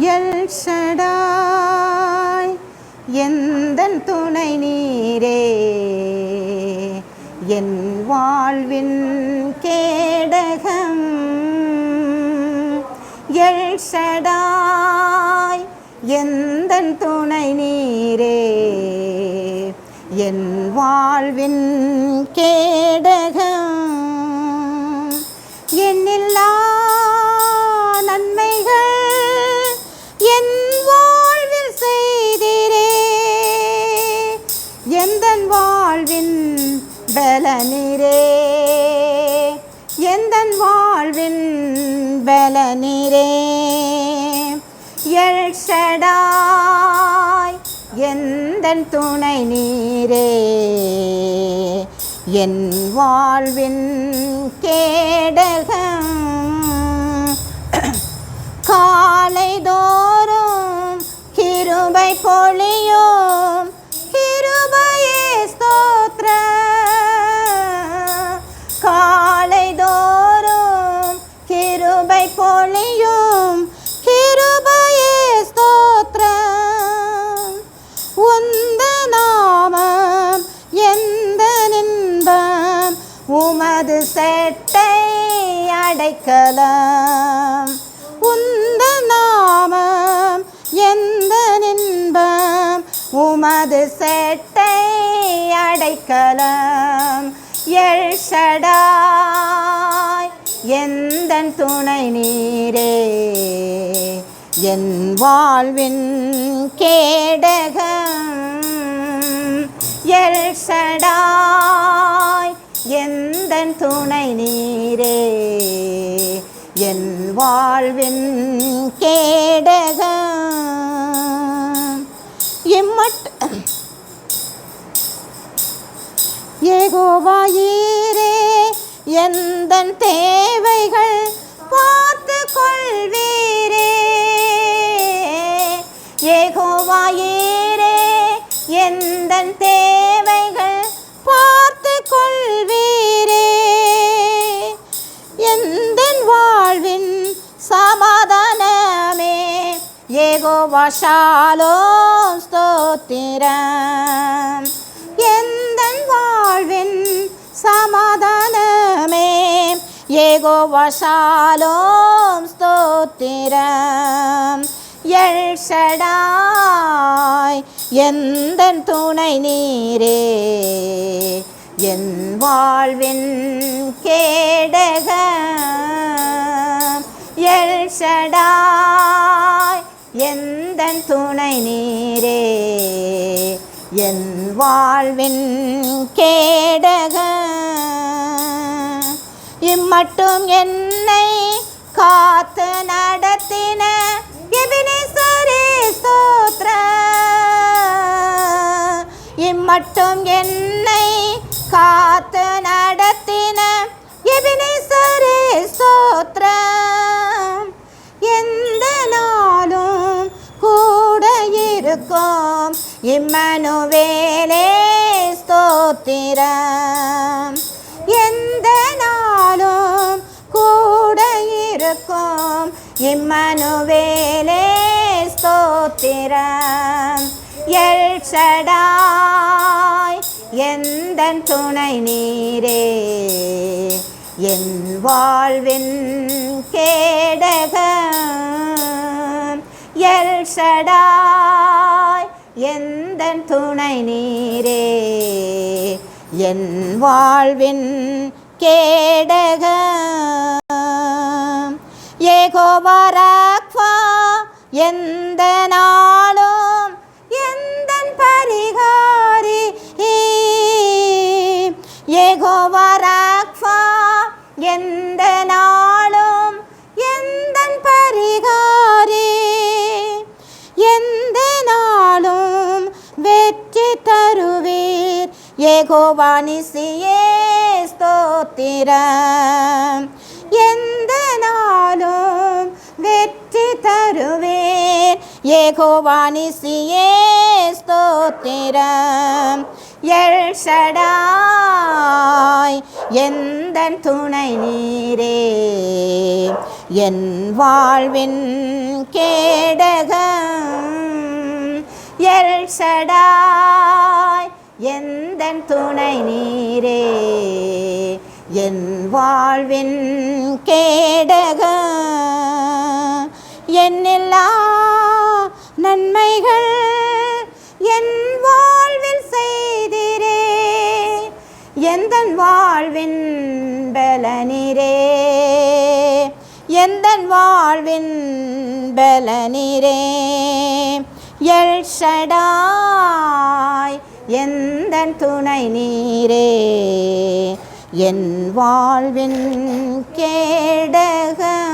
L Shaddai எந்தன் துணை நீரே, என் வாழ்வின் கேடகம். எல் ஷடாய் எந்தன் துணை நீரே, என் வாழ்வின் கேடகம். எண்ணில்லா நன்மைகள் என் வாழ்வில் செய்திரே, எந்தன் வாழ்வின் பலனீரே, எந்தன் வாழ்வின் பலனீரே. எல் ஷடாய் எந்தன் துணை நீரே, என் வாழ்வின் கேடகம். காலைதோறும் கிருபை பொழியும் கிருபையே ஸ்தோத்திரம். காலைதோறும் கிருபை பொழியும் கிருபையே ஸ்தோத்திரம். உந்த நாமம் எந்த இன்பம், உமது செட்டை அடைக்கலம். உந்த நாமம் எந்த இன்பம், உமது செட்டை அடைக்கலம். எல் ஷடாய் எந்தன் துணை நீரே, என் வாழ்வின் கேடகம். எல் ஷடாய் எந்தன் துணை நீரே, என் வாழ்வின் கேடகம். யெகோவா ஈரே எந்தன் தேவைகள் பார்த்து கொள்வீரே. யெகோவா ஈரே எந்தன் தேவைகள் பார்த்து கொள்வீரே. எந்தன் வாழ்வின் சமாதானமே, யெகோவா ஷாலோம் ஸ்தோத்திரம். எந்தன் வாழ்வின் சமாதானமே, யெகோவா ஷாலோம் ஸ்தோத்திரம். எல் ஷடாய் எந்தன் துணை நீரே, என் வாழ்வின் கேடகம். எல் ஷடாய் எந்தன் துணை நீரே, என் வாழ்வின் கேடகம். இம்மட்டும் என்னை காத்து நடத்தின எபினேசரே ஸ்தோத்திரம். இம்மட்டும் என்னை காத்து நடத்தின எபினேசரே ஸ்தோத்திரம். எந்த நாளும் கூட இருக்கும் இம்மானுவேலே ஸ்தோத்திரம். எந்த நாளும் கூட இருக்கும் இம்மானுவேலே ஸ்தோத்திரம். எல் ஷடாய் எந்தன் துணை நீரே, என் வாழ்வின் கேடகம். எல் ஷடாய் எந்தன் துணை நீரே, என் வாழ்வின் கேடகம். யெகோவா ராஃபா எந்த நாளும் எந்தன் பரிகாரி. யெகோவா ராஃபா எந்த நாளும் எந்தன் பரிகாரி. எந்த நாளும் வெற்றி தருவீர், யெகோவா நிசியே ஸ்தோத்திரம். எந்த நாளும் வெற்றி தருவீர், யெகோவா நிசியே ஸ்தோத்திரம். எல் ஷடாய் எந்தன் துணை நீரே, என் வாழ்வின் கேடகம். எல் ஷடாய் எந்தன் துணை நீரே, என் வாழ்வின் கேடகம். என்னில்லா நன்மைகள் என் வாழ்வில் செய்திரே, எந்தன் வாழ்வின் பலனிரே, எந்தன் வாழ்வின் பலனிரே. எல் ஷடாய் எந்தன் துணை நீரே, என் வாழ்வின் கேடகம்.